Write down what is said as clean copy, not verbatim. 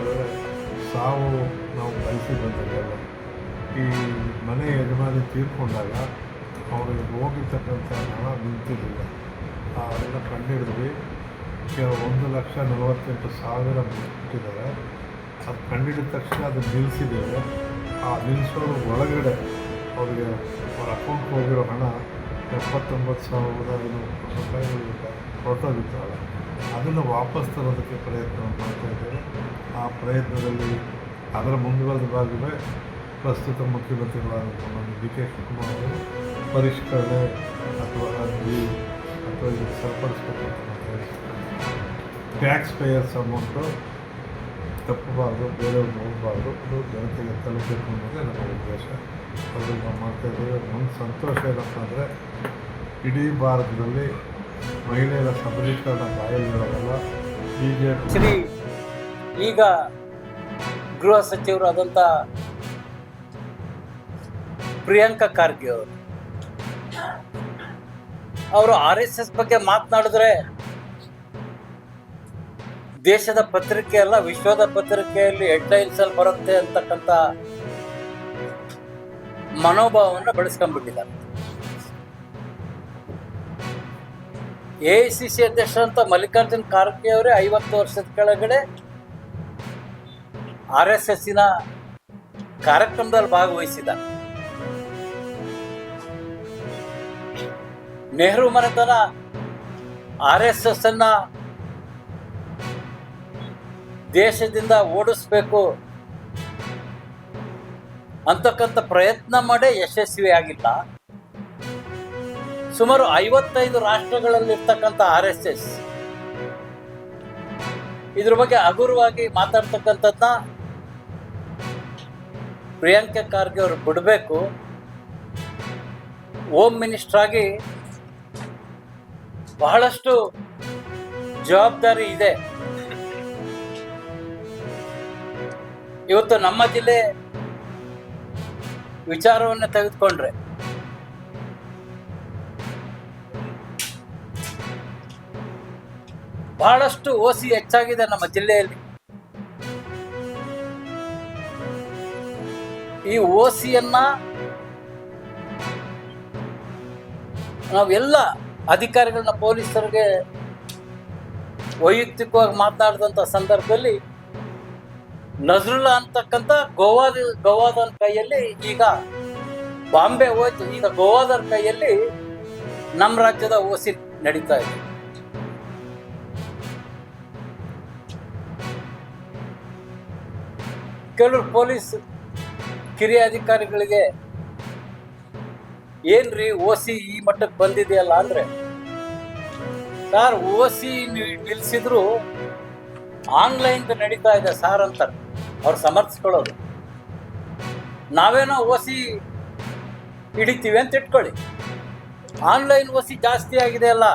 ಹೇಳಿದ್ರೆ ಸಾವು ನಾವು ಬಯಸಿ ಬಂದಿರಲಿಲ್ಲ. ಈ ಮನೆ ಯಜಮಾನಿ ತೀರ್ಕೊಂಡಾಗ ಅವರಿಗೆ ಹೋಗಿರ್ತಕ್ಕಂಥ ಹಣ ನಿಂತಿರಲಿಲ್ಲ. ಅದನ್ನು ಕಂಡುಹಿಡಿದ್ವಿ. 1,48,000 ಬಿಟ್ಟಿದ್ದಾರೆ. ಅದು ಕಂಡುಹಿಡಿದ ತಕ್ಷಣ ಅದು ನಿಲ್ಲಿಸಿದ್ದೇವೆ. ಆ ನಿಲ್ಲಿಸೋದ್ರ ಒಳಗಡೆ ಅವರಿಗೆ ಅವ್ರ ಅಕೌಂಟ್ಗೆ ಹೋಗಿರೋ ಹಣ 79,500 ರೂಪಾಯಿಗಳು ಹೊರಟೋಗಿದ್ದಾವೆ. ಅದನ್ನು ವಾಪಸ್ ತರೋದಕ್ಕೆ ಪ್ರಯತ್ನ ಮಾಡ್ತಾಯಿದ್ದೇವೆ. ಆ ಪ್ರಯತ್ನದಲ್ಲಿ ಅದರ ಮುಂದುವರೆದ ಭಾಗವೇ ಪ್ರಸ್ತುತ ಮುಖ್ಯಮಂತ್ರಿಗಳಾದ ಡಿ.ಕೆ. ಶಿವಕುಮಾರ್ ಅವರು ಪರಿಷ್ಕರಣೆ ಅಥವಾ ಅರ್ಜಿ ಅಥವಾ ಇದಕ್ಕೆ ಸರಿಪಡಿಸ್ಬೇಕು ಅಂತ ಟ್ಯಾಕ್ಸ್ ಪೇಯರ್ಸ್ ಅಮೌಂಟು ತಪ್ಪಬಾರ್ದು, ಬೇರೆಯವ್ರಿಗೆ ಹೋಗಬಾರ್ದು, ಅದು ಜನತೆಗೆ ತಲುಪಬೇಕು ಅನ್ನೋದೇ ನಮ್ಮ ಉದ್ದೇಶ. ಅದು ನಾವು ಮಾಡ್ತಾಯಿದ್ದೇವೆ. ಒಂದು ಸಂತೋಷ ಏನಪ್ಪ ಅಂದರೆ ಇಡೀ ಭಾರತದಲ್ಲಿ ಮಹಿಳೆಯರ ಸಬಲೀಕರಣ ಬಾಯಲ್ಲಿರೋದಲ್ಲ. ಶ್ರೀ ಈಗ ಗೃಹ ಸಚಿವರು ಆದಂಥ ಪ್ರಿಯಾಂಕಾ ಖರ್ಗೆ ಅವರು RSS ಬಗ್ಗೆ ಮಾತನಾಡಿದ್ರೆ ದೇಶದ ಪತ್ರಿಕೆ ಅಲ್ಲ, ವಿಶ್ವದ ಪತ್ರಿಕೆಯಲ್ಲಿ ಹೆಡ್ಲೈನ್ಸಲ್ಲಿ ಬರುತ್ತೆ ಅಂತಕ್ಕಂಥ ಮನೋಭಾವವನ್ನು ಬೆಳೆಸ್ಕೊಂಡ್ಬಿಟ್ಟಿದ್ದಾರೆ. AICC ಅಧ್ಯಕ್ಷರಂತ ಮಲ್ಲಿಕಾರ್ಜುನ್ ಖರ್ಗೆ ಅವರೇ 50 ವರ್ಷದ ಕೆಳಗಡೆ RSSನ ಕಾರ್ಯಕ್ರಮದಲ್ಲಿ ಭಾಗವಹಿಸಿದ್ದಾರೆ. ನೆಹರು ಮನೆತನ RSS ಅನ್ನ ದೇಶದಿಂದ ಓಡಿಸ್ಬೇಕು ಅಂತಕ್ಕಂಥ ಪ್ರಯತ್ನ ಮಾಡೇ ಯಶಸ್ವಿ ಆಗಿಲ್ಲ. ಸುಮಾರು 55 ರಾಷ್ಟ್ರಗಳಲ್ಲಿರ್ತಕ್ಕಂಥ RSS ಇದ್ರ ಬಗ್ಗೆ ಹಗುರವಾಗಿ ಮಾತಾಡ್ತಕ್ಕಂಥದ್ದನ್ನ ಪ್ರಿಯಾಂಕಾ ಖರ್ಗೆ ಅವರು ಬಿಡಬೇಕು. ಹೋಮ್ ಮಿನಿಸ್ಟರ್ ಆಗಿ ಬಹಳಷ್ಟು ಜವಾಬ್ದಾರಿ ಇದೆ. ಇವತ್ತು ನಮ್ಮ ಜಿಲ್ಲೆ ವಿಚಾರವನ್ನು ತೆಗೆದುಕೊಂಡ್ರೆ ಬಹಳಷ್ಟು OC ಹೆಚ್ಚಾಗಿದೆ ನಮ್ಮ ಜಿಲ್ಲೆಯಲ್ಲಿ. ಈ OCಯನ್ನ ನಾವೆಲ್ಲ ಅಧಿಕಾರಿಗಳನ್ನ ಪೊಲೀಸರಿಗೆ ವೈಯಕ್ತಿಕವಾಗಿ ಮಾತನಾಡಿದಂಥ ಸಂದರ್ಭದಲ್ಲಿ ನಜ್ರುಲ್ಲಾ ಅಂತಕ್ಕಂಥ ಗೋವಾದನ ಕೈಯಲ್ಲಿ ಈಗ ಬಾಂಬೆ ಹೋಯ್ತು. ಈಗ ಗೋವಾದರ ಕೈಯಲ್ಲಿ ನಮ್ಮ ರಾಜ್ಯದ OC ನಡೀತಾ ಇದೆ. ಕೆಲವರು ಪೊಲೀಸ್ ಕಿರಿಯ ಅಧಿಕಾರಿಗಳಿಗೆ ಏನ್ರಿ OC ಈ ಮಟ್ಟಕ್ಕೆ ಬಂದಿದೆಯಲ್ಲ ಅಂದ್ರೆ, ಸರ್ OC ನಿಲ್ಸಿದ್ರು ಆನ್ಲೈನ್ ನಡೀತಾ ಇದೆ ಸಾರ್ ಅಂತಾರೆ. ಅವ್ರು ಸಮರ್ಥಿಸ್ಕೊಳ್ಳೋದು, ನಾವೇನೋ OC ಹಿಡಿತೀವಿ ಅಂತ ಇಟ್ಕೊಳ್ಳಿ, ಆನ್ಲೈನ್ OC ಜಾಸ್ತಿ ಆಗಿದೆ ಅಲ್ಲ.